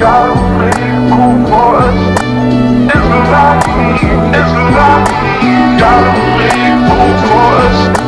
Gotta make room for us. It's like me, it's like me. Gotta make room for us.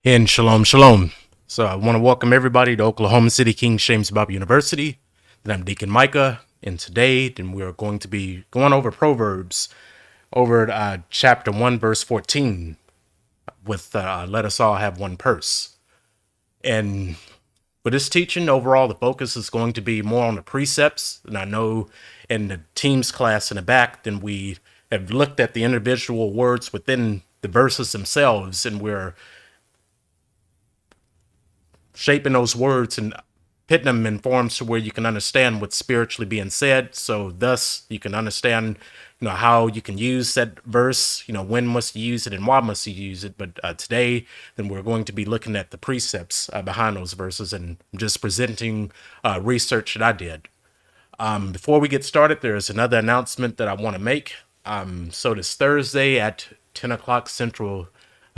And shalom, shalom. So I want to welcome everybody to Oklahoma City King James Bible University. And I'm Deacon Micah, and today then we are going to be going over Proverbs, over chapter 1, verse 14, with let us all have one purse. And for this teaching, overall, the focus is going to be more on the precepts. And I know in the teams class in the back, then we have looked at the individual words within the verses themselves, and we're shaping those words and putting them in forms to where you can understand what's spiritually being said. So thus you can understand, how you can use that verse, when must you use it and why must you use it. But today, then we're going to be looking at the precepts behind those verses and just presenting research that I did. Before we get started, there's another announcement that I want to make. So this Thursday at 10 o'clock Central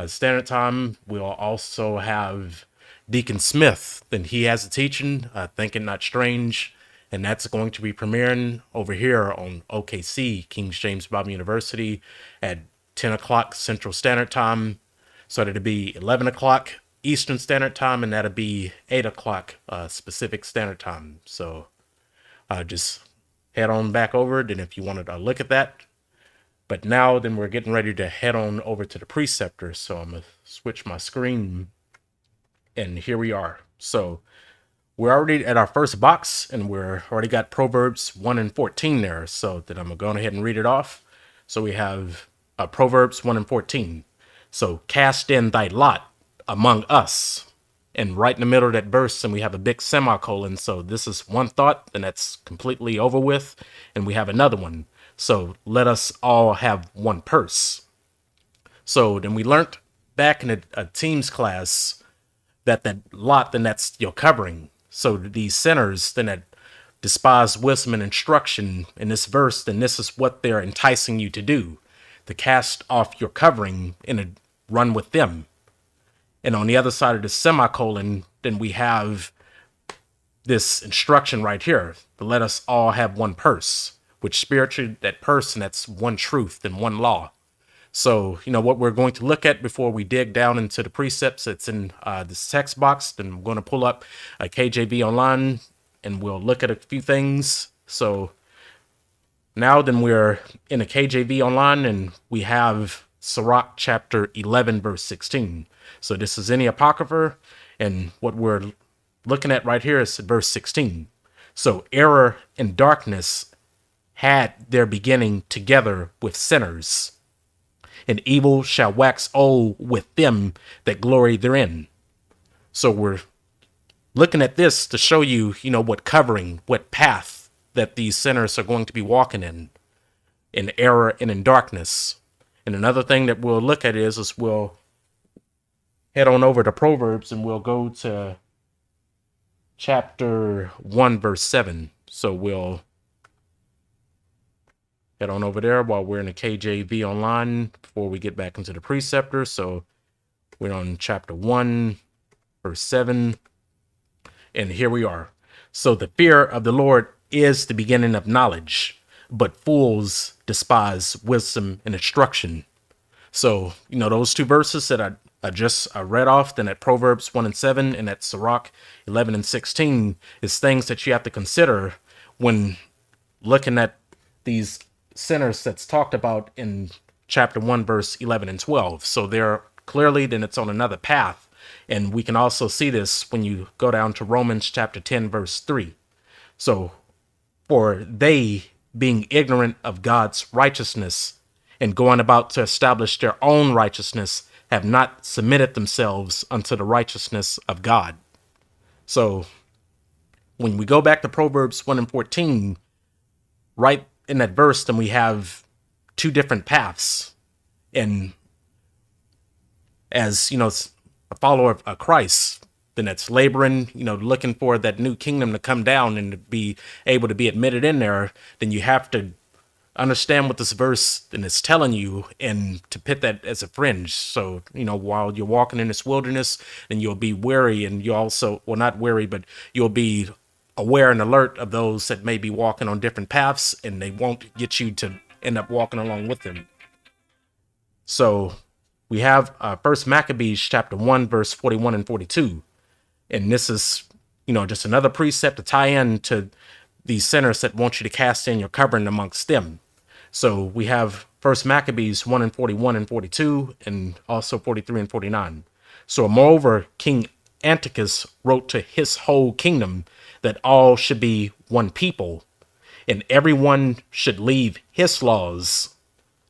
Standard Time, we'll also have Deacon Smith. Then he has a teaching, Thinking Not Strange, and that's going to be premiering over here on OKC, King James Bible University, at 10 o'clock Central Standard Time. So that'll be 11 o'clock Eastern Standard Time, and that'll be 8 o'clock Pacific Standard Time. So just head on back over it, and if you wanted to look at that. But now then we're getting ready to head on over to the preceptor. So I'm going to switch my screen. And here we are. So we're already at our first box, and we're already got Proverbs 1 and 14 there. So then I'm going to go ahead and read it off. So we have Proverbs 1 and 14. So cast in thy lot among us. And right in the middle of that verse, and we have a big semicolon. So this is one thought, and that's completely over with. And we have another one. So let us all have one purse. So then we learned back in a teams class that lot, then that's your covering. So these sinners then that despise wisdom and instruction in this verse, then this is what they're enticing you to do, to cast off your covering and run with them. And on the other side of the semicolon, then we have this instruction right here, to let us all have one purse, which spiritually, that purse, and that's one truth and one law. So, what we're going to look at before we dig down into the precepts, it's in this text box. Then I'm going to pull up a KJV online and we'll look at a few things. So now then we're in a KJV online and we have Sirach chapter 11, verse 16. So this is in the Apocrypha, and what we're looking at right here is verse 16. So error and darkness had their beginning together with sinners, and evil shall wax old with them that glory therein. So we're looking at this to show you, what covering, what path that these sinners are going to be walking in error and in darkness. And another thing that we'll look at is we'll head on over to Proverbs and we'll go to chapter 1, verse 7. So we'll head on over there while we're in the KJV online before we get back into the preceptor. So we're on chapter 1, verse 7. And here we are. So the fear of the Lord is the beginning of knowledge, but fools despise wisdom and instruction. So, those two verses that I just read off, then at Proverbs 1 and 7 and at Sirach 11 and 16 is things that you have to consider when looking at these sinners that's talked about in chapter 1, verse 11 and 12. So they're clearly, then it's on another path. And we can also see this when you go down to Romans chapter 10, verse 3. So, for they, being ignorant of God's righteousness and going about to establish their own righteousness, have not submitted themselves unto the righteousness of God. So, when we go back to Proverbs 1 and 14, right in that verse, then we have two different paths. And as, a follower of Christ, then that's laboring, looking for that new kingdom to come down and to be able to be admitted in there, then you have to understand what this verse then is telling you and to put that as a fringe. So, while you're walking in this wilderness, then you'll be wary, and you also, well, not wary, but you'll be aware and alert of those that may be walking on different paths, and they won't get you to end up walking along with them. So we have First Maccabees chapter 1, verse 41 and 42. And this is, just another precept to tie in to these sinners that want you to cast in your covering amongst them. So we have First Maccabees 1 and 41 and 42, and also 43 and 49. So moreover, King Antiochus wrote to his whole kingdom that all should be one people, and everyone should leave his laws.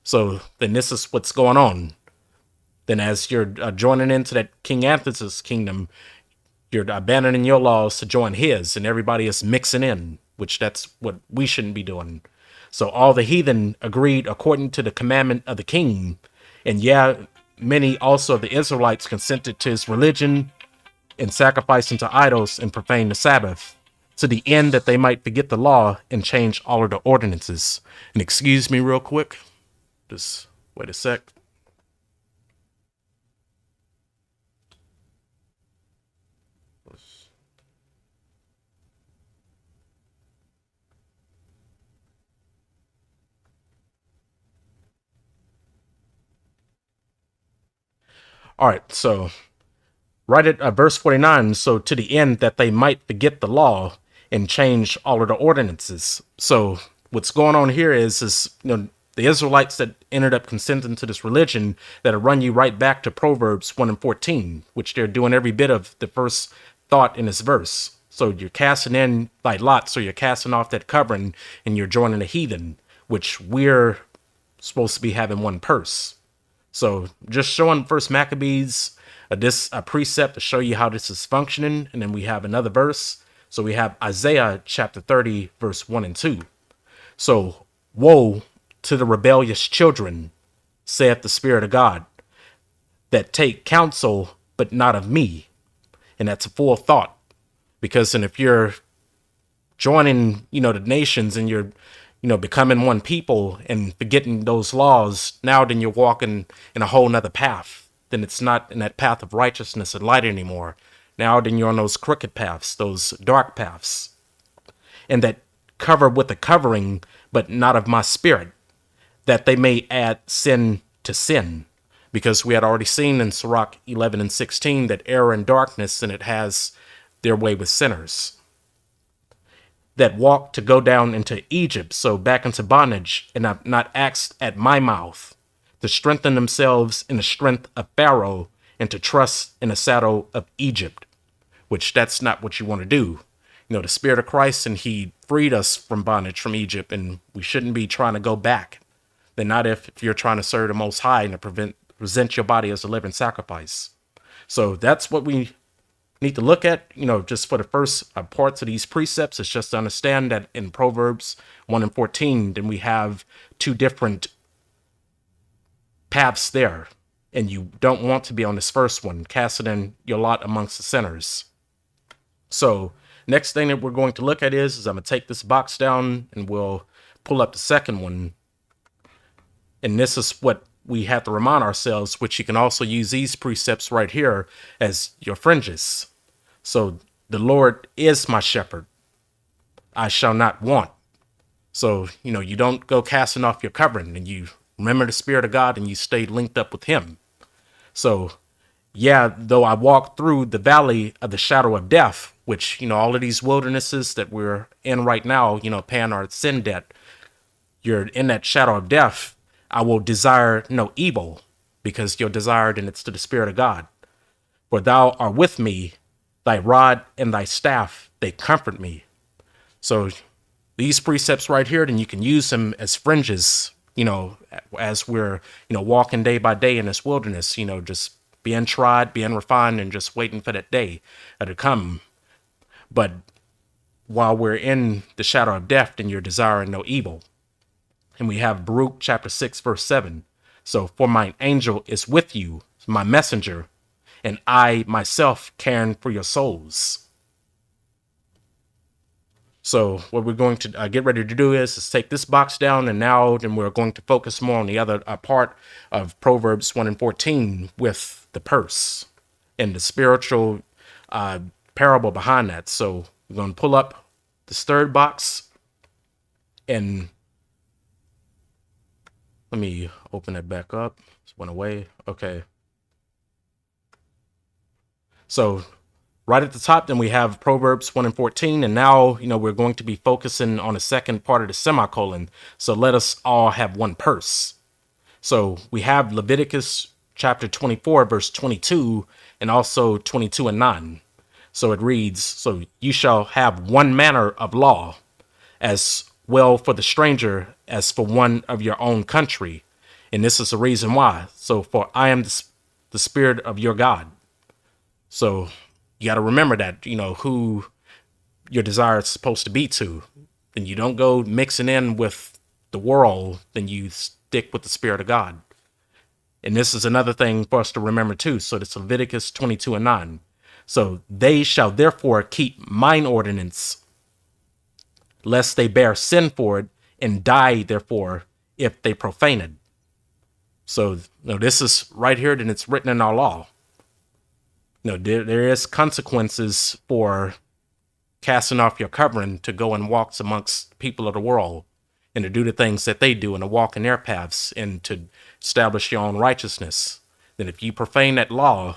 So then this is what's going on. Then as you're joining into that King Antiochus' kingdom, you're abandoning your laws to join his, and everybody is mixing in, which that's what we shouldn't be doing. So all the heathen agreed according to the commandment of the king, and many also of the Israelites consented to his religion and sacrificing to idols and profane the Sabbath, to the end that they might forget the law and change all of the ordinances. And excuse me real quick, just wait a sec. All right, so right at verse 49, so to the end that they might forget the law and change all of the ordinances. So what's going on here is the Israelites that ended up consenting to this religion that'll run you right back to Proverbs 1 and 14, which they're doing every bit of the first thought in this verse. So you're casting in by lot, so you're casting off that covering and you're joining the heathen, which we're supposed to be having one purse. So just showing First Maccabees a precept to show you how this is functioning. And then we have another verse. So we have Isaiah chapter 30, verse 1 and 2. So woe to the rebellious children, saith the Spirit of God, that take counsel, but not of me. And that's a full thought. Because and if you're joining, the nations and you're, becoming one people and forgetting those laws, now then you're walking in a whole nother path. Then it's not in that path of righteousness and light anymore. Now then you're on those crooked paths, those dark paths. And that cover with a covering, but not of my spirit, that they may add sin to sin. Because we had already seen in Sirach 11 and 16 that error and darkness, and it has their way with sinners that walk to go down into Egypt, so back into bondage, and have not asked at my mouth to strengthen themselves in the strength of Pharaoh and to trust in the saddle of Egypt, which that's not what you want to do. The Spirit of Christ, and he freed us from bondage from Egypt, and we shouldn't be trying to go back. Then not if you're trying to serve the Most High and to present your body as a living sacrifice. So that's what we need to look at, just for the first parts of these precepts. It's just to understand that in Proverbs 1 and 14, then we have two different paths there. And you don't want to be on this first one, casting your lot amongst the sinners. So next thing that we're going to look at is I'm going to take this box down and we'll pull up the second one. And this is what we have to remind ourselves, which you can also use these precepts right here as your fringes. So the Lord is my shepherd. I shall not want. So, you don't go casting off your covering, and you remember the Spirit of God and you stay linked up with him. So, yeah, though I walk through the valley of the shadow of death, which, all of these wildernesses that we're in right now, paying our sin debt, you're in that shadow of death. I will desire no evil, because you're desired, and it's to the Spirit of God. For thou art with me, thy rod and thy staff, they comfort me. So these precepts right here, then you can use them as fringes, as we're, walking day by day in this wilderness, just being tried, being refined, and just waiting for that day to come. But while we're in the shadow of death, then you're desiring no evil. And we have Baruch chapter 6, verse 7. So, for mine angel is with you, my messenger, and I myself caring for your souls. So what we're going to get ready to do is take this box down, and now then we're going to focus more on the other part of Proverbs 1 and 14 with the purse and the spiritual parable behind that. So we're going to pull up this third box, and let me open it back up. It went away. Okay. So right at the top, then we have Proverbs 1 and 14. And now, we're going to be focusing on the second part of the semicolon. So let us all have one purse. So we have Leviticus chapter 24, verse 22, and also 22 and 9. So it reads, so you shall have one manner of law, as well for the stranger as for one of your own country. And this is the reason why. So for I am the Spirit of your God. So you got to remember that, who your desire is supposed to be to. Then you don't go mixing in with the world, then you stick with the Spirit of God. And this is another thing for us to remember too. So it's Leviticus 22 and 9. So they shall therefore keep mine ordinance, lest they bear sin for it, and die therefore if they profane it. So this is right here, then it's written in our law. There is consequences for casting off your covering to go and walk amongst people of the world and to do the things that they do and to walk in their paths and to establish your own righteousness. Then if you profane that law,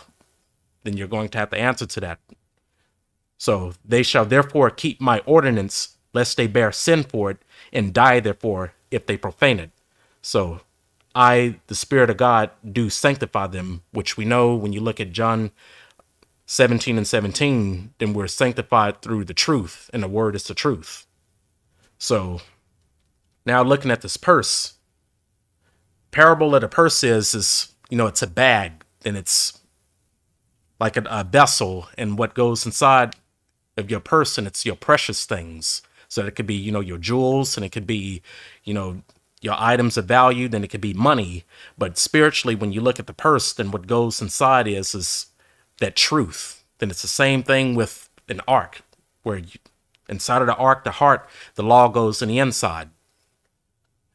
then you're going to have to answer to that. So they shall therefore keep my ordinance, lest they bear sin for it, and die therefore if they profane it. So I, the Spirit of God, do sanctify them, which we know when you look at John 17 and 17, then we're sanctified through the truth, and the word is the truth. So now looking at this purse, parable of the purse is it's a bag, and it's like a vessel, and what goes inside of your purse, and it's your precious things. So it could be, your jewels, and it could be, your items of value, then it could be money. But spiritually, when you look at the purse, then what goes inside is that truth. Then it's the same thing with an ark, where inside of the ark, the heart, the law goes in the inside.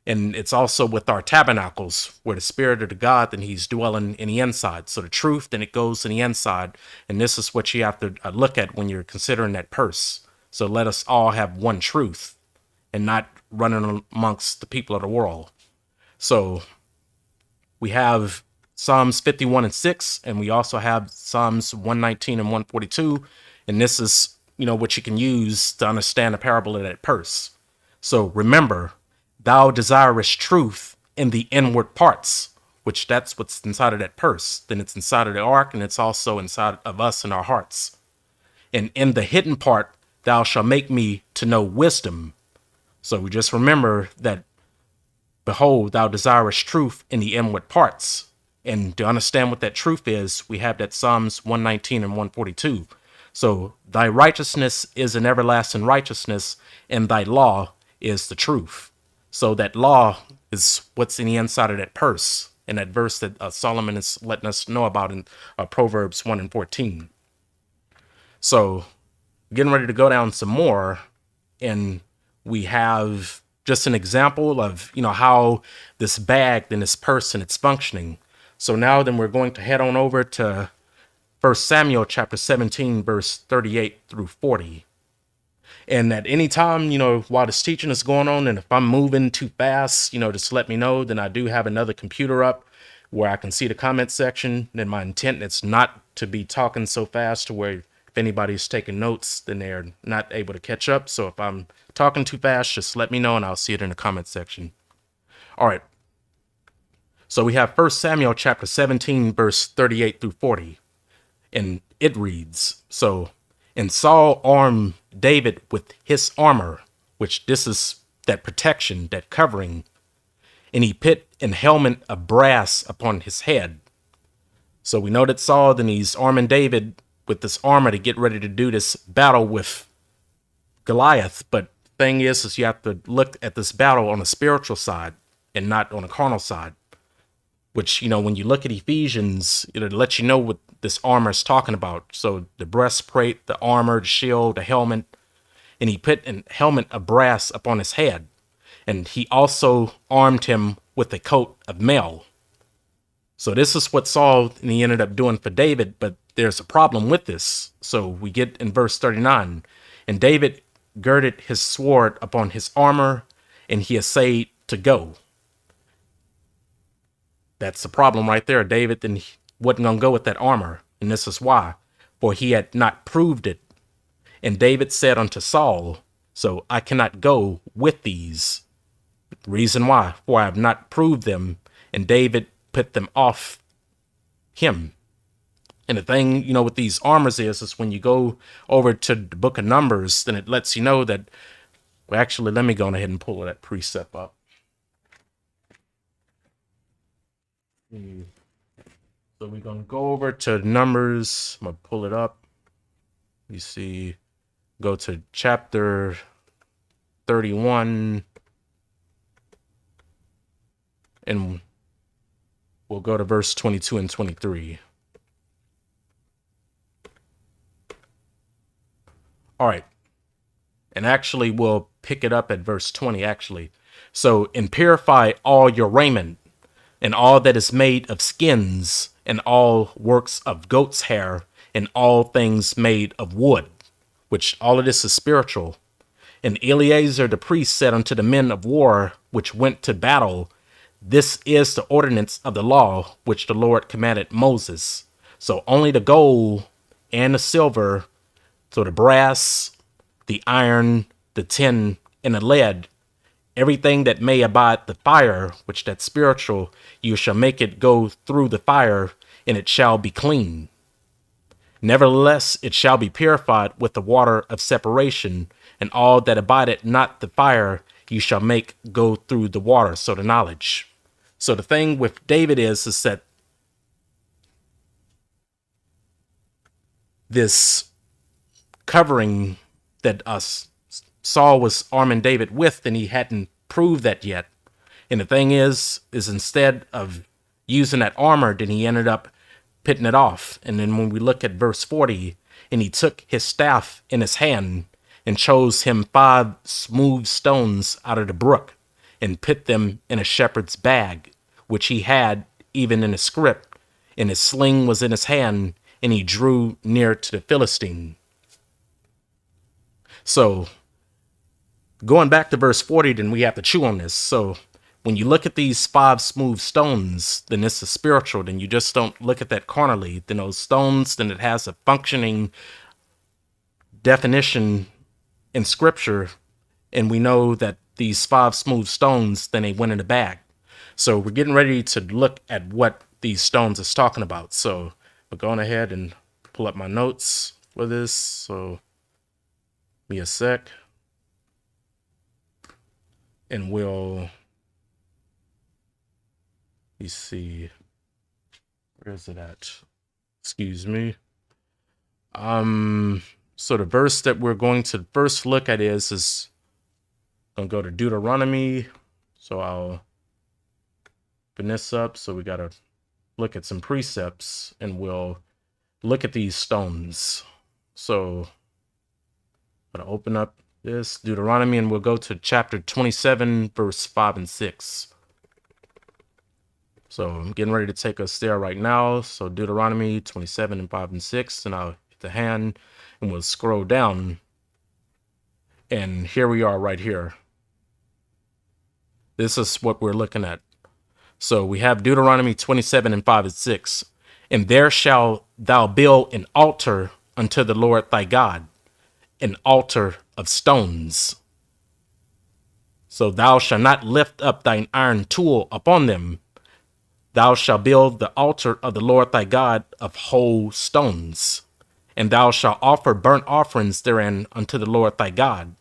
And it's also with our tabernacles, where the Spirit of the God, then he's dwelling in the inside. So the truth, then it goes in the inside. And this is what you have to look at when you're considering that purse. So let us all have one truth and not running amongst the people of the world. So we have Psalms 51 and 6, and we also have Psalms 119 and 142. And this is, what you can use to understand the parable of that purse. So remember, thou desirest truth in the inward parts, which that's what's inside of that purse. Then it's inside of the ark, and it's also inside of us in our hearts. And in the hidden part, thou shalt make me to know wisdom. So we just remember that, behold, thou desirest truth in the inward parts. And to understand what that truth is, we have that Psalms 119 and 142. So thy righteousness is an everlasting righteousness, and thy law is the truth. So that law is what's in the inside of that purse, in that verse that Solomon is letting us know about in Proverbs 1 and 14. So getting ready to go down some more, and we have just an example of, how this bag and this purse and it's functioning. So now then we're going to head on over to 1 Samuel chapter 17, verse 38 through 40. And at any time, while this teaching is going on, and if I'm moving too fast, just let me know. Then I do have another computer up where I can see the comment section. And my intent is not to be talking so fast to where if anybody's taking notes, then they're not able to catch up. So if I'm talking too fast, just let me know and I'll see it in the comment section. All right. So we have 1 Samuel chapter 17, verse 38 through 40. And it reads, and Saul armed David with his armor, which this is that protection, that covering, and he put an helmet of brass upon his head. So we know that Saul, then he's arming David with this armor to get ready to do this battle with Goliath. But the thing is you have to look at this battle on a spiritual side and not on a carnal side. Which, when you look at Ephesians, it'll let you know what this armor is talking about. So the breastplate, the armor, the shield, the helmet, and he put a helmet of brass upon his head. And he also armed him with a coat of mail. So this is what Saul, and he ended up doing for David, but there's a problem with this. So we get in verse 39, and David girded his sword upon his armor, and he essayed to go. That's the problem right there. David then wasn't going to go with that armor. And this is why. For he had not proved it. And David said unto Saul, so I cannot go with these. Reason why? For I have not proved them. And David put them off him. And the thing, with these armors is when you go over to the book of Numbers, then it lets you know that, well, actually, let me go ahead and pull that precept up. So we're going to go over to Numbers. I'm going to pull it up. You see, go to chapter 31. And we'll go to verse 22 and 23. All right. And actually, we'll pick it up at verse 20, actually. So, and purify all your raiment, and all that is made of skins, and all works of goat's hair, and all things made of wood, which all of this is spiritual. And Eleazar the priest said unto the men of war which went to battle, this is the ordinance of the law which the Lord commanded Moses. So only the gold and the silver, so the brass, the iron, the tin, and the lead, everything that may abide the fire, which that's spiritual, you shall make it go through the fire, and it shall be clean. Nevertheless, it shall be purified with the water of separation, and all that abideth not the fire, you shall make go through the water. So the knowledge. So the thing with David is that this covering that Saul was arming David with, and he hadn't proved that yet. And the thing is instead of using that armor, then he ended up pitting it off. And then when we look at verse 40, and he took his staff in his hand and chose him 5 smooth stones out of the brook and put them in a shepherd's bag, which he had even in a scrip, and his sling was in his hand, and he drew near to the Philistine. So going back to verse 40, then we have to chew on this. So when you look at these 5 smooth stones, then this is spiritual. Then you just don't look at that carnally. Then those stones, then it has a functioning definition in scripture. And we know that these 5 smooth stones, then they went in the bag. So we're getting ready to look at what these stones is talking about. So we're going ahead and pull up my notes for this. So give me a sec. And we'll, let's see, where is it at? Excuse me. So the verse that we're going to first look at is going to go to Deuteronomy. So I'll open this up. So we got to look at some precepts, and we'll look at these stones. So I'm going to open up this Deuteronomy, and we'll go to chapter 27, verse 5 and 6. So I'm getting ready to take us there right now. So Deuteronomy 27 and 5 and 6, and I'll hit the hand and we'll scroll down. And here we are right here. This is what we're looking at. So we have Deuteronomy 27 and 5 and 6. And there shalt thou build an altar unto the Lord thy God, an altar of stones. So thou shalt not lift up thine iron tool upon them. Thou shalt build the altar of the Lord thy God of whole stones. And thou shalt offer burnt offerings therein unto the Lord thy God.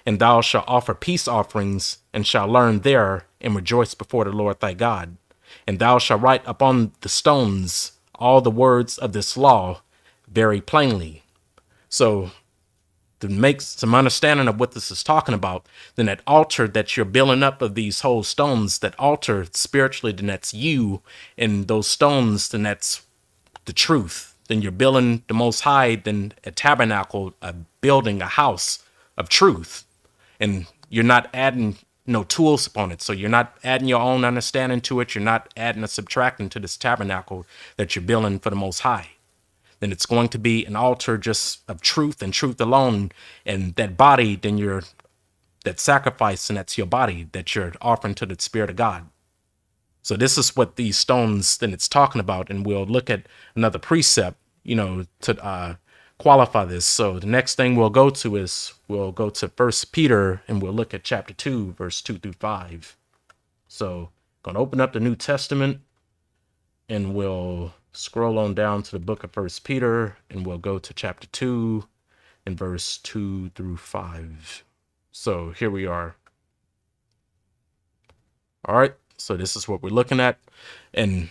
And thou shalt offer peace offerings, and shalt learn there, and rejoice before the Lord thy God. And thou shalt write upon the stones all the words of this law very plainly. So to make some understanding of what this is talking about, then that altar that you're building up of these whole stones, that altar spiritually, then that's you, and those stones, then that's the truth. Then you're building the Most High, then a tabernacle, a building, a house of truth. And you're not adding no tools upon it. So you're not adding your own understanding to it. You're not adding or subtracting to this tabernacle that you're building for the Most High. Then it's going to be an altar just of truth and truth alone. And that body, then you're that sacrifice, and that's your body that you're offering to the Spirit of God. So this is what these stones then it's talking about. And we'll look at another precept, to qualify this. So the next thing we'll go to is we'll go to 1 Peter, and we'll look at chapter 2, verse 2 through 5. So going to open up the New Testament, and we'll scroll on down to the book of 1 Peter, and we'll go to chapter 2 and verse 2 through 5. So here we are. All right. So this is what we're looking at in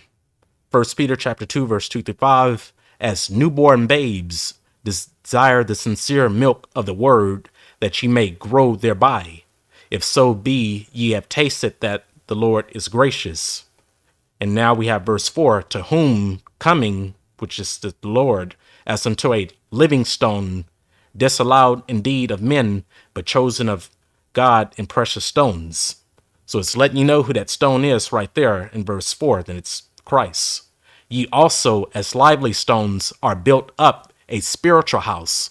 1 Peter chapter 2, verse 2 through 5. As newborn babes, desire the sincere milk of the word, that ye may grow thereby. If so be ye have tasted that the Lord is gracious. And now we have verse 4, to whom coming, which is the Lord, as unto a living stone, disallowed indeed of men, but chosen of God in precious stones. So it's letting you know who that stone is right there in verse 4, then it's Christ. Ye also, as lively stones, are built up a spiritual house,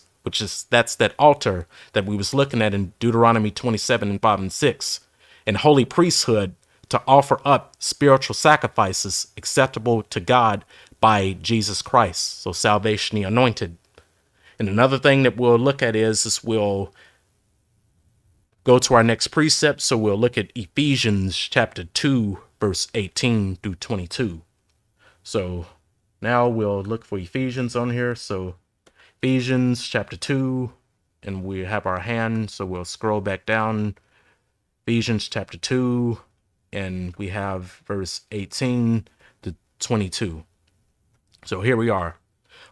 that's that altar that we was looking at in Deuteronomy 27 and 5 and 6, and holy priesthood, to offer up spiritual sacrifices acceptable to God by Jesus Christ. So salvation, the anointed. And another thing that we'll look at is we'll go to our next precept. So we'll look at Ephesians chapter 2, verse 18 through 22. So now we'll look for Ephesians on here. So Ephesians chapter 2, and we have our hand. So we'll scroll back down. Ephesians chapter 2, and we have verse 18 to 22. So here we are.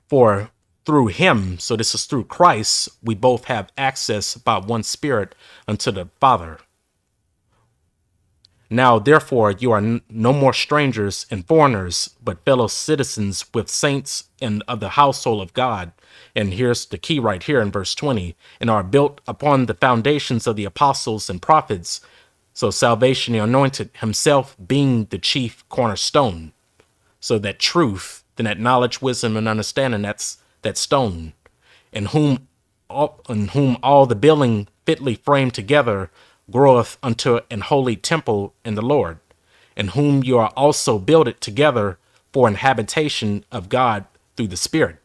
For through him, so this is through Christ, we both have access by one Spirit unto the Father. Now, therefore, you are no more strangers and foreigners, but fellow citizens with saints and of the household of God. And here's the key right here in verse 20, and are built upon the foundations of the apostles and prophets. So salvation, the anointed himself being the chief cornerstone. So that truth, then that knowledge, wisdom, and understanding, that's that stone, in whom all the building fitly framed together groweth unto an holy temple in the Lord, in whom you are also builded together for an habitation of God through the Spirit.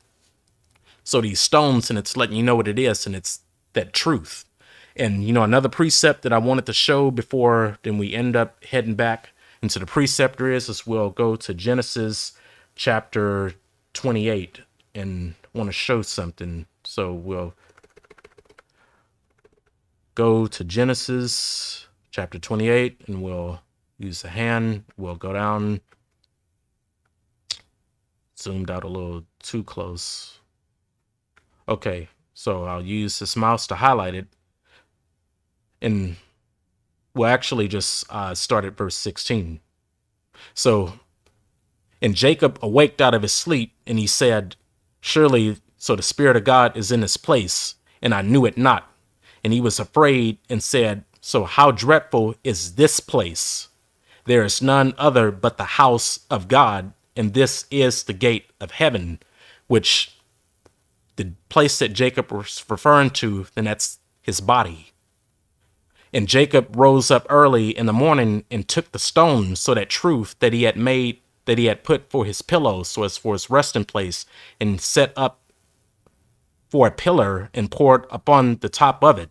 So these stones, and it's letting you know what it is, and it's that truth. And, another precept that I wanted to show before then we end up heading back into the preceptor is we'll go to Genesis chapter 28 and want to show something. So we'll go to Genesis chapter 28 and we'll use the hand. We'll go down, zoomed out a little too close. Okay, so I'll use this mouse to highlight it. And we'll actually just start at verse 16. So, and Jacob awaked out of his sleep, and he said, surely, so the Spirit of God is in this place, and I knew it not. And he was afraid and said, so how dreadful is this place? There is none other but the house of God, and this is the gate of heaven, which the place that Jacob was referring to, then that's his body. And Jacob rose up early in the morning and took the stone, so that truth that he had put for his pillow, so as for his resting place, and set up for a pillar and poured upon the top of it.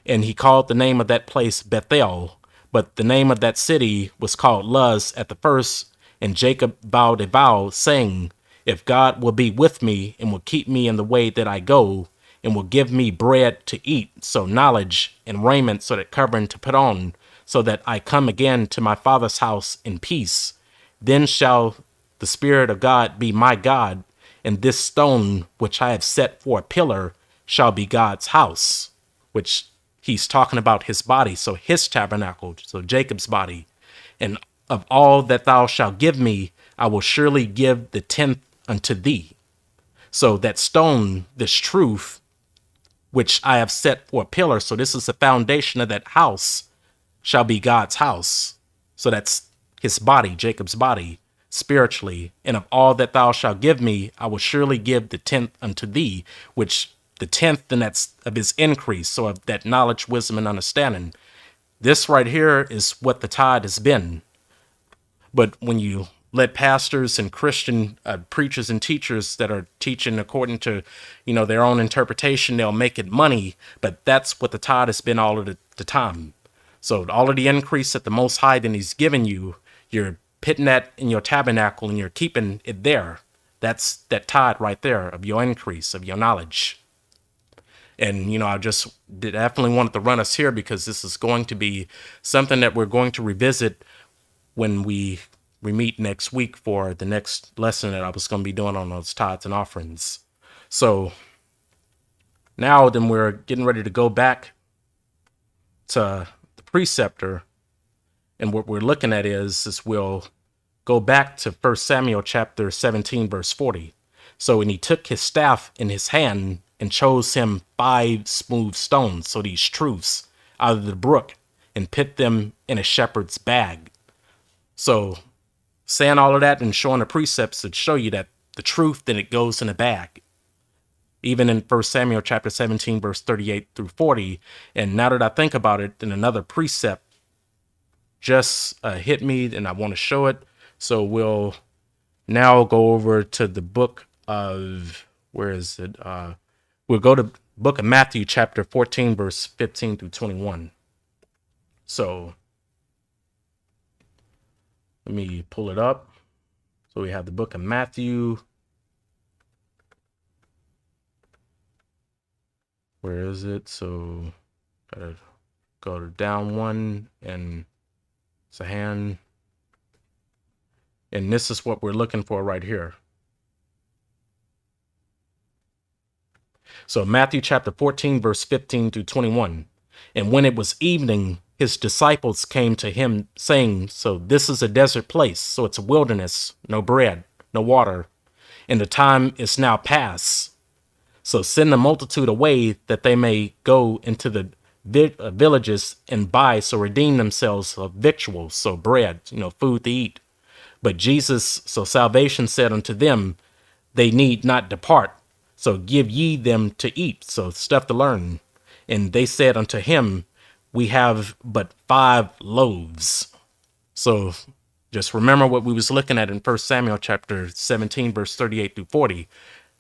And he called the name of that place Bethel, but the name of that city was called Luz at the first. And Jacob vowed a vow, saying, if God will be with me and will keep me in the way that I go, and will give me bread to eat, so knowledge, and raiment, so that covering to put on, so that I come again to my father's house in peace, then shall the Spirit of God be my God, and this stone which I have set for a pillar shall be God's house, which he's talking about his body, so his tabernacle, so Jacob's body. And of all that thou shalt give me, I will surely give the 10th unto thee. So that stone, this truth, which I have set for a pillar, so this is the foundation of that house, shall be God's house. So that's his body, Jacob's body, spiritually. And of all that thou shalt give me, I will surely give the 10th unto thee, which the 10th, and that's of his increase, so of that knowledge, wisdom, and understanding. This right here is what the tithe has been. But when you let pastors and Christian preachers and teachers that are teaching according to, their own interpretation, they'll make it money. But that's what the tithe has been all of the time. So all of the increase that the Most High then he's given you, you're putting that in your tabernacle and you're keeping it there. That's that tithe right there of your increase, of your knowledge. And, I just definitely wanted to run us here because this is going to be something that we're going to revisit when we meet next week for the next lesson that I was going to be doing on those tithes and offerings. So now then we're getting ready to go back to the preceptor. And what we're looking at is we'll go back to 1 Samuel chapter 17, verse 40. So, and he took his staff in his hand and chose him 5 smooth stones, so these truths, out of the brook, and put them in a shepherd's bag. So saying all of that and showing the precepts that show you that the truth, then it goes in a bag. Even in 1 Samuel chapter 17, verse 38 through 40. And now that I think about it, then another precept just hit me and I want to show it. So we'll now go over to the book of, where is it? We'll go to book of Matthew chapter 14, verse 15 through 21. So let me pull it up. So we have the book of Matthew. Where is it? So gotta go to down one and it's a hand. And this is what we're looking for right here. So Matthew chapter 14, verse 15 through 21. And when it was evening, his disciples came to him saying, so this is a desert place, so it's a wilderness, no bread, no water, and the time is now past. So send the multitude away that they may go into the villages and buy, so redeem themselves of victuals, so bread, food to eat. But Jesus, so salvation said unto them, they need not depart, so give ye them to eat, so stuff to learn. And they said unto him, we have but 5 loaves. So just remember what we was looking at in 1 Samuel chapter 17, verse 38 through 40.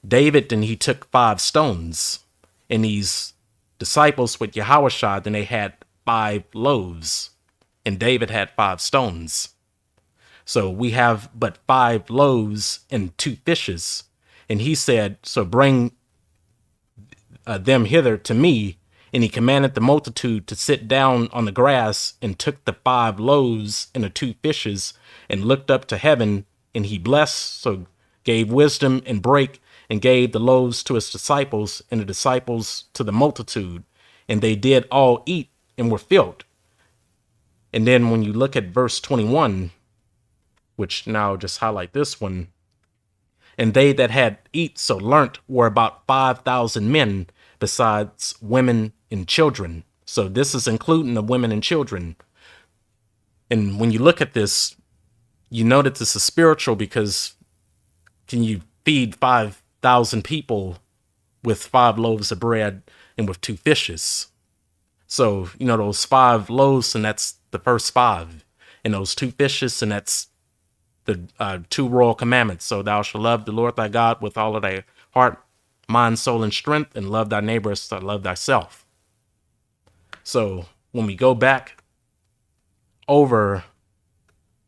David, then he took 5 stones, and these disciples with Yahushua, then they had 5 loaves, and David had 5 stones. So we have but 5 loaves and 2 fishes. And he said, so bring them hither to me. And he commanded the multitude to sit down on the grass, and took the 5 loaves and the 2 fishes, and looked up to heaven, and he blessed, so gave wisdom and brake, and gave the loaves to his disciples, and the disciples to the multitude. And they did all eat and were filled. And then when you look at verse 21, which now just highlight this one, and they that had eat so learnt were about 5,000 men, besides women and children. So this is including the women and children. And when you look at this, you know that this is spiritual, because can you feed 5,000 people with 5 loaves of bread and with 2 fishes? So, those 5 loaves, and that's the first 5. And those 2 fishes, and that's the 2 royal commandments. So thou shalt love the Lord thy God with all of thy heart, mind, soul, and strength, and love thy neighbor as thou love thyself. So when we go back over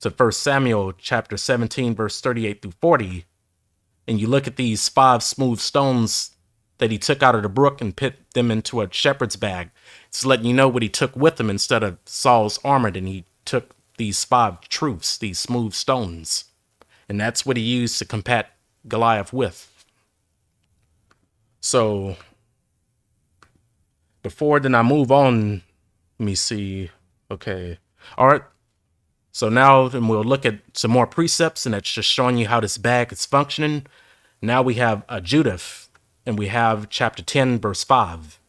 to 1 Samuel chapter 17, verse 38 through 40, and you look at these 5 smooth stones that he took out of the brook and put them into a shepherd's bag, it's letting you know what he took with him instead of Saul's armor. And he took these 5 truths, these smooth stones, and that's what he used to combat Goliath with. So before then I move on, let me see. Okay. All right. So now then we'll look at some more precepts, and that's just showing you how this bag is functioning. Now we have Judith, and we have chapter 10, verse 5.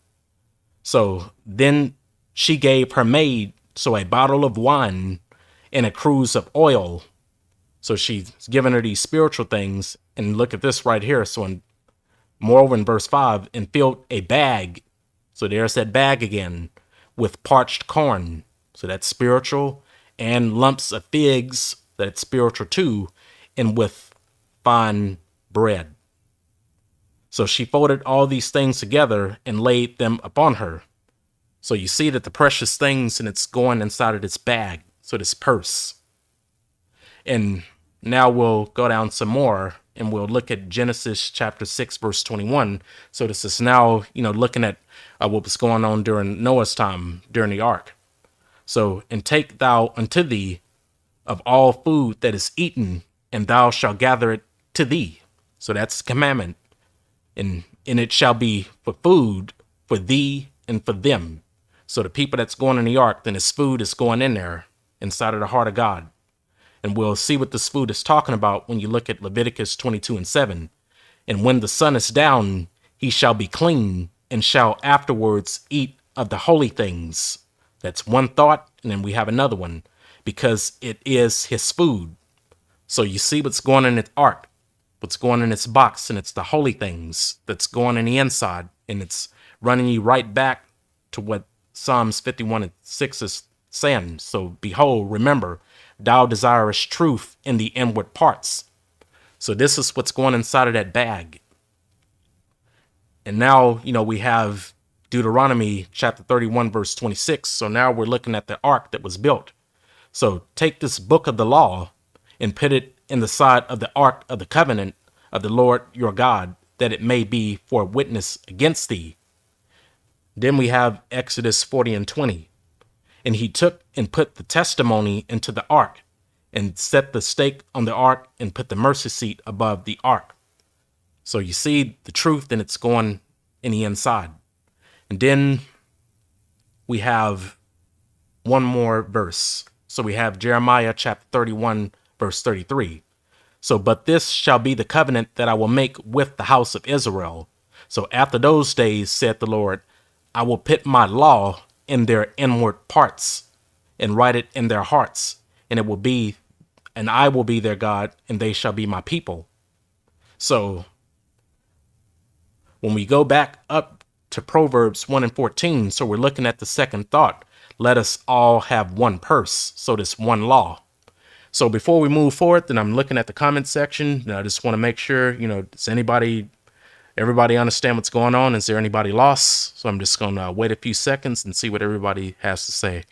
So then she gave her maid a bottle of wine and a cruse of oil. So she's given her these spiritual things. And look at this right here. So moreover, in verse 5, and filled a bag. So there's that bag again, with parched corn. So that's spiritual. And lumps of figs, that's spiritual too. And with fine bread. So she folded all these things together and laid them upon her. So you see that the precious things, and it's going inside of this bag, so this purse. And now we'll go down some more, and we'll look at Genesis chapter 6, verse 21. So this is now, looking at what was going on during Noah's time, during the ark. So, and take thou unto thee of all food that is eaten, and thou shalt gather it to thee. So that's the commandment. And it shall be for food for thee and for them. So the people that's going in the ark, then his food is going in there inside of the heart of God. And we'll see what this food is talking about when you look at Leviticus 22 and 7. And when the sun is down, he shall be clean, and shall afterwards eat of the holy things. That's one thought, and then we have another one, because it is his food. So you see what's going in its ark, what's going in its box, and it's the holy things that's going in the inside, and it's running you right back to what Psalms 51 and 6 is saying. So behold, remember, thou desirest truth in the inward parts. So this is what's going inside of that bag. And now, we have Deuteronomy chapter 31, verse 26. So now we're looking at the ark that was built. So take this book of the law and put it in the side of the ark of the covenant of the Lord your God, that it may be for a witness against thee. Then we have Exodus 40 and 20. And he took and put the testimony into the ark, and set the stake on the ark, and put the mercy seat above the ark. So you see the truth, and it's going in the inside. And then we have one more verse. So we have Jeremiah chapter 31, verse 33. So, but this shall be the covenant that I will make with the house of Israel. So after those days, saith the Lord, I will put my law in their inward parts and write it in their hearts, and it will be, and I will be their God, and they shall be my people. So when we go back up to Proverbs 1 and 14, so we're looking at the second thought, let us all have one purse. So this one law. So before we move forward, then I'm looking at the comment section. And I just want to make sure, does everybody understand what's going on? Is there anybody lost? So I'm just going to wait a few seconds and see what everybody has to say.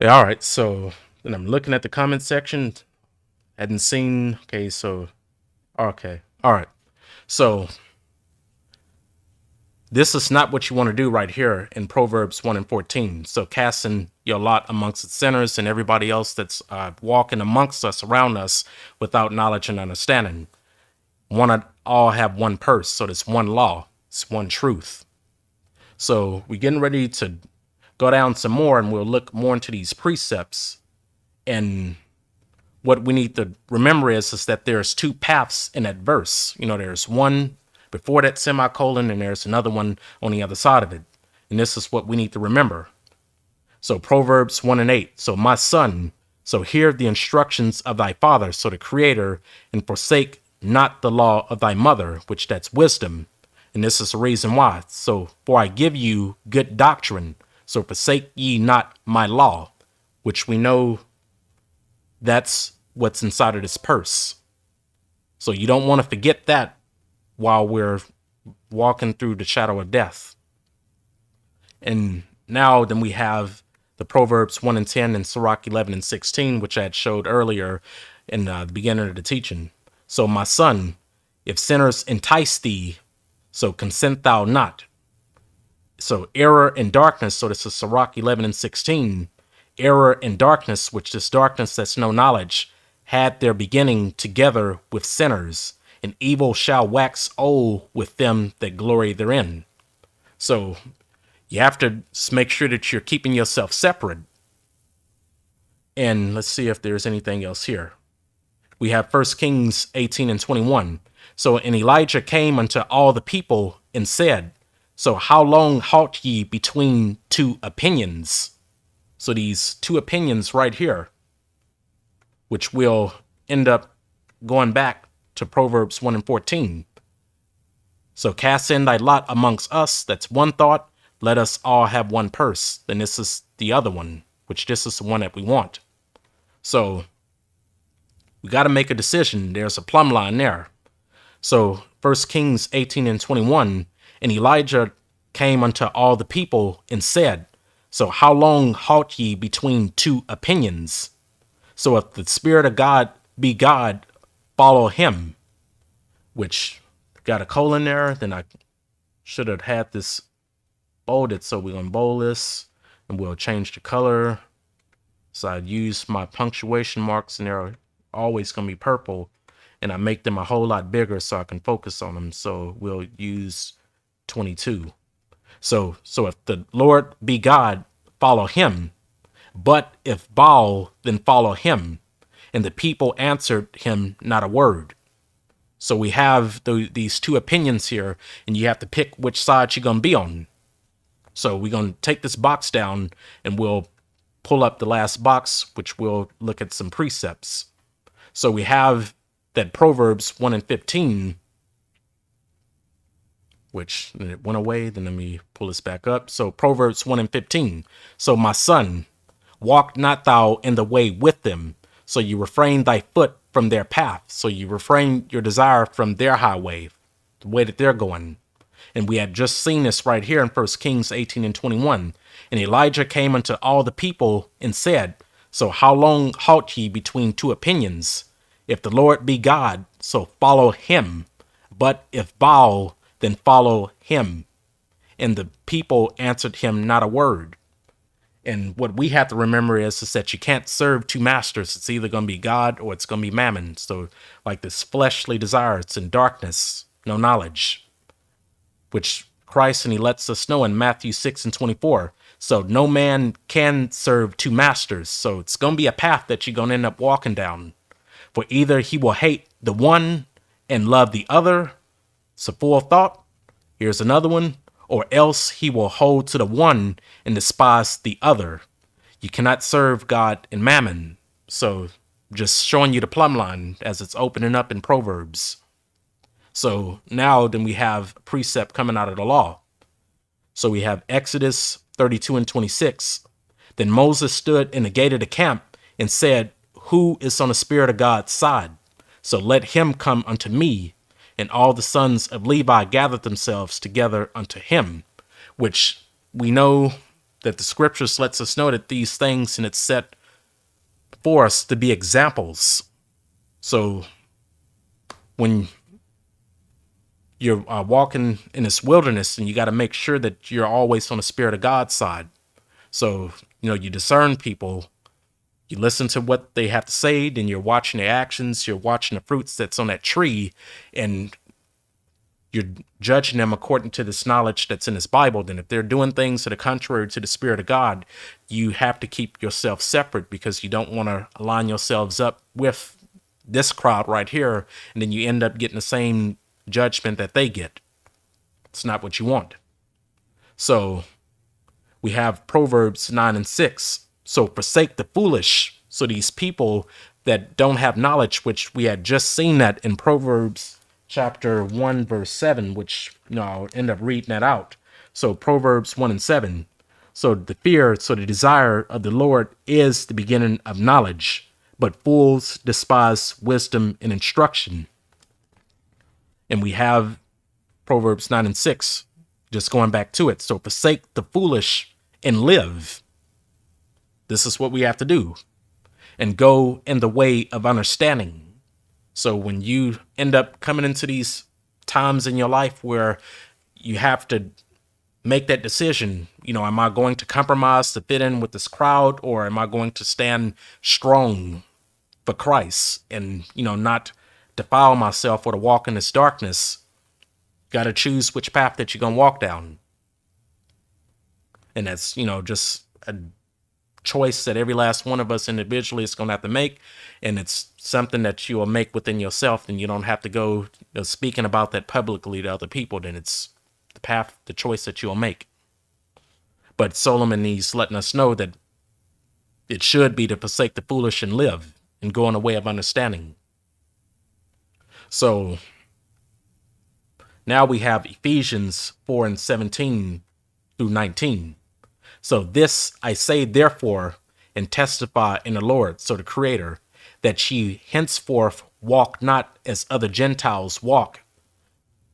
Yeah, all right. So then I'm looking at the comment section. Hadn't seen. Okay. So, okay. All right. So this is not what you want to do right here in Proverbs 1 and 14. So casting your lot amongst the sinners and everybody else that's walking amongst us, around us, without knowledge and understanding. Want to all have one purse. So there's one law. It's one truth. So we're getting ready to go down some more, and we'll look more into these precepts. And what we need to remember is that there's two paths in that verse. There's one before that semicolon, and there's another one on the other side of it. And this is what we need to remember. So Proverbs 1 and 8. So my son, so hear the instructions of thy father, so the creator, and forsake not the law of thy mother, which that's wisdom. And this is the reason why. So for I give you good doctrine, so forsake ye not my law, which we know that's what's inside of this purse. So you don't want to forget that while we're walking through the shadow of death. And now then we have the Proverbs 1 and 10 and Sirach 11 and 16, which I had showed earlier in the beginning of the teaching. So my son, if sinners entice thee, so consent thou not. So error and darkness, so this is Sirach 11 and 16. Error and darkness, which is darkness that's no knowledge, had their beginning together with sinners, and evil shall wax old with them that glory therein. So you have to make sure that you're keeping yourself separate. And let's see if there's anything else here. We have 1 Kings 18 and 21. So, and Elijah came unto all the people and said, so how long halt ye between two opinions? So these two opinions right here, which will end up going back to Proverbs 1 and 14. So cast in thy lot amongst us. That's one thought. Let us all have one purse. Then this is the other one, which this is the one that we want. So we got to make a decision. There's a plumb line there. So 1 Kings 18 and 21, and Elijah came unto all the people and said, so how long halt ye between two opinions? So if the Spirit of God be God, follow him, which got a colon there. Then I should have had this bolded. So we're going to bold this and we'll change the color. So I use my punctuation marks, and they're always going to be purple. And I make them a whole lot bigger so I can focus on them. So we'll use 22. So if the Lord be God, follow him. But if Baal, then follow him. And the people answered him not a word. So we have these two opinions here, and you have to pick which side you're going to be on. So we're going to take this box down, and we'll pull up the last box, which we'll look at some precepts. So we have that Proverbs 1 and 15, which it went away. Then let me pull this back up. So Proverbs 1 and 15. So my son, walk not thou in the way with them. So you refrain thy foot from their path. So you refrain your desire from their highway, the way that they're going. And we had just seen this right here in 1 Kings 18 and 21. And Elijah came unto all the people and said, So how long halt ye between two opinions? If the Lord be God, so follow him. But if Baal, then follow him. And the people answered him not a word. And what we have to remember is that you can't serve two masters. It's either going to be God or it's going to be mammon. So like this fleshly desire, it's in darkness, no knowledge, which Christ, and he lets us know in Matthew 6:24. So no man can serve two masters. So it's going to be a path that you're going to end up walking down. For either he will hate the one and love the other. It's a full thought. Here's another one. Or else he will hold to the one and despise the other. You cannot serve God and mammon. So just showing you the plumb line as it's opening up in Proverbs. So now then we have a precept coming out of the law. So we have Exodus 32:26. Then Moses stood in the gate of the camp and said, Who is on the Spirit of God's side? So let him come unto me. And all the sons of Levi gathered themselves together unto him, which we know that the scriptures lets us know that these things, and it's set for us to be examples. So when you're walking in this wilderness, and you got to make sure that you're always on the Spirit of God's side. So, you discern people, you listen to what they have to say, then you're watching their actions, you're watching the fruits that's on that tree, and you're judging them according to this knowledge that's in this Bible. Then if they're doing things that are contrary to the Spirit of God, you have to keep yourself separate, because you don't want to align yourselves up with this crowd right here, and then you end up getting the same judgment that they get. It's not what you want. So we have Proverbs 9:6. So forsake the foolish. So these people that don't have knowledge, which we had just seen that in Proverbs chapter 1, verse 7, which, I'll end up reading that out. So Proverbs 1:7. So the desire of the Lord is the beginning of knowledge, but fools despise wisdom and instruction. And we have Proverbs 9:6, just going back to it. So forsake the foolish and live. This is what we have to do. And go in the way of understanding. So when you end up coming into these times in your life where you have to make that decision, am I going to compromise to fit in with this crowd, or am I going to stand strong for Christ and, not defile myself or to walk in this darkness? Got to choose which path that you're going to walk down. And that's, just a choice that every last one of us individually is going to have to make. And it's something that you will make within yourself, and you don't have to go speaking about that publicly to other people. Then it's the path, the choice that you'll make. But Solomon, he's letting us know that it should be to forsake the foolish and live and go in a way of understanding. So now we have Ephesians 4:17 through 19. So this I say therefore, and testify in the Lord, so the Creator, that ye henceforth walk not as other Gentiles walk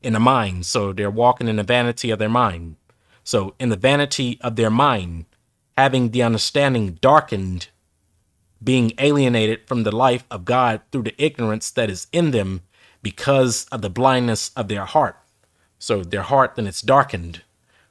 in the mind. So they're walking in the vanity of their mind. So in the vanity of their mind, having the understanding darkened, being alienated from the life of God through the ignorance that is in them because of the blindness of their heart. So their heart, then it's darkened,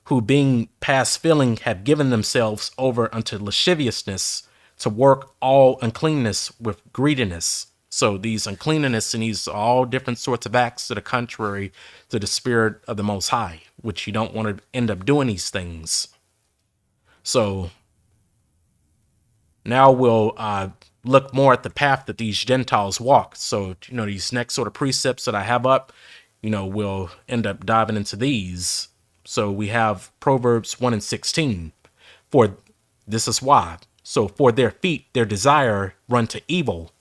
who being past feeling have given themselves over unto lasciviousness, to work all uncleanness with greediness. So these uncleanness, and these are all different sorts of acts that are contrary to the Spirit of the Most High, which you don't want to end up doing these things. So now we'll look more at the path that these Gentiles walk. So, these next sort of precepts that I have up, we'll end up diving into these. So we have Proverbs 1:16. For this is why. So for their feet, their desire run to evil,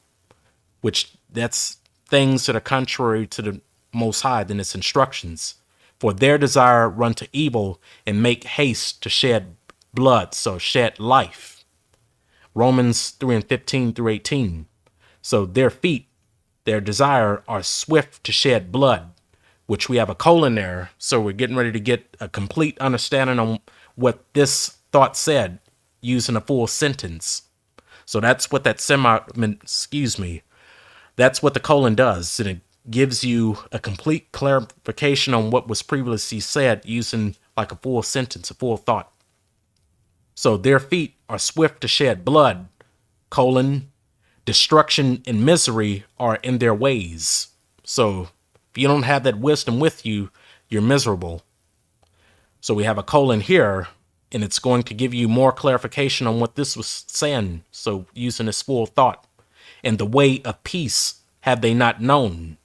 which that's things that are contrary to the Most High than its instructions. For their desire run to evil and make haste to shed blood, so shed life. Romans 3:15 through 18. So their feet, their desire are swift to shed blood, which we have a colon there. So we're getting ready to get a complete understanding on what this thought said using a full sentence. So that's what that that's what the colon does. And it gives you a complete clarification on what was previously said using like a full sentence, a full thought. So their feet are swift to shed blood, colon, destruction and misery are in their ways. So if you don't have that wisdom with you, you're miserable. So we have a colon here, and it's going to give you more clarification on what this was saying. So using this full thought. And the way of peace have they not known.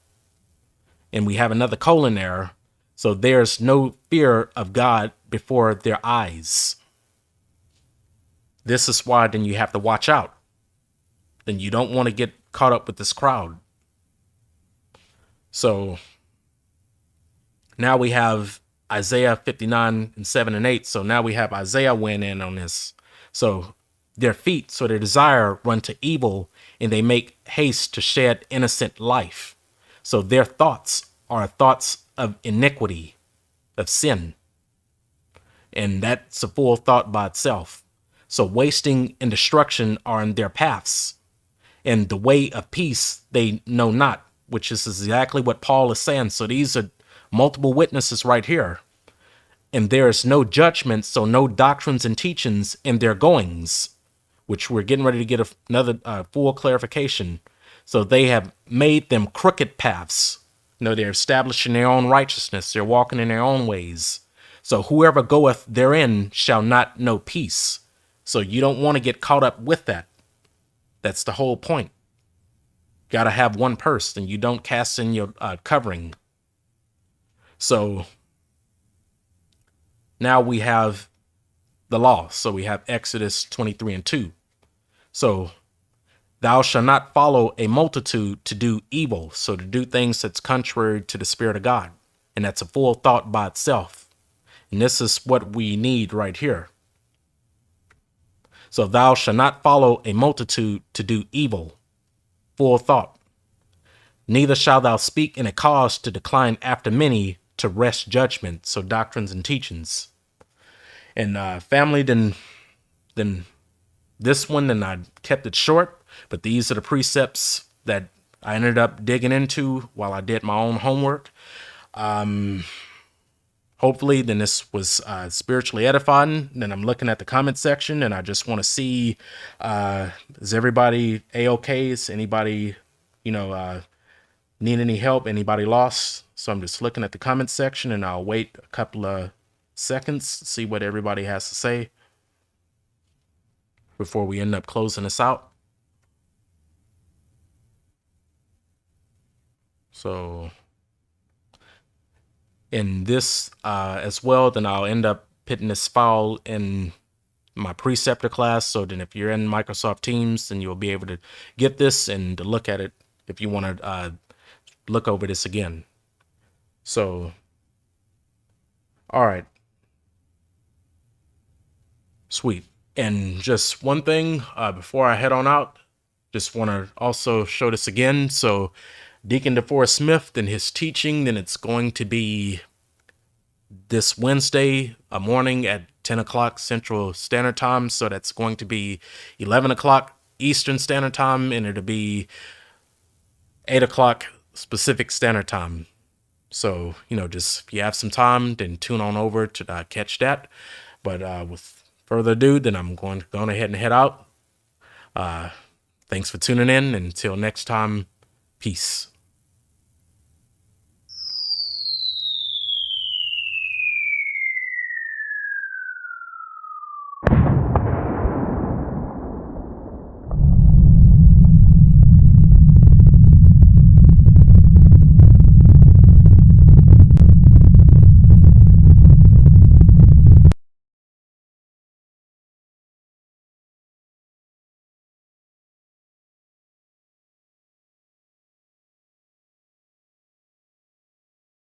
And we have another colon there. So there's no fear of God before their eyes. This is why then you have to watch out. Then you don't want to get caught up with this crowd. So now we have Isaiah 59 and 7 and 8. So now we have Isaiah weighing in on this. So their feet, so their desire run to evil, and they make haste to shed innocent life. So their thoughts are thoughts of iniquity, of sin. And that's a full thought by itself. So wasting and destruction are in their paths. And the way of peace they know not, which is exactly what Paul is saying. So these are multiple witnesses right here. And there is no judgment, so no doctrines and teachings in their goings, which we're getting ready to get another full clarification. So they have made them crooked paths. They're establishing their own righteousness. They're walking in their own ways. So whoever goeth therein shall not know peace. So you don't want to get caught up with that. That's the whole point. Got to have one purse, and you don't cast in your covering. So now we have the law. So we have Exodus 23 and 2. So thou shalt not follow a multitude to do evil. So to do things that's contrary to the Spirit of God. And that's a full thought by itself. And this is what we need right here. So thou shalt not follow a multitude to do evil. Full thought. Neither shalt thou speak in a cause to decline after many to wrest judgment. So doctrines and teachings. And family, then this one, then I kept it short. But these are the precepts that I ended up digging into while I did my own homework. Hopefully, then this was spiritually edifying. Then I'm looking at the comment section, and I just want to see, is everybody A-okay? Is anybody, need any help? Anybody lost? So I'm just looking at the comment section, and I'll wait a couple of seconds to see what everybody has to say before we end up closing this out. So in this as well, then I'll end up putting this file in my preceptor class. So then if you're in Microsoft Teams, then you'll be able to get this and to look at it if you want to look over this again. So, all right. Sweet. And just one thing before I head on out, just want to also show this again. So Deacon DeForest Smith and his teaching, then it's going to be this Wednesday morning at 10 o'clock Central Standard Time. So that's going to be 11 o'clock Eastern Standard Time, and it'll be 8 o'clock Pacific Standard Time. So, just if you have some time, then tune on over to catch that. But with further ado, then I'm going to go ahead and head out. Thanks for tuning in. Until next time, peace.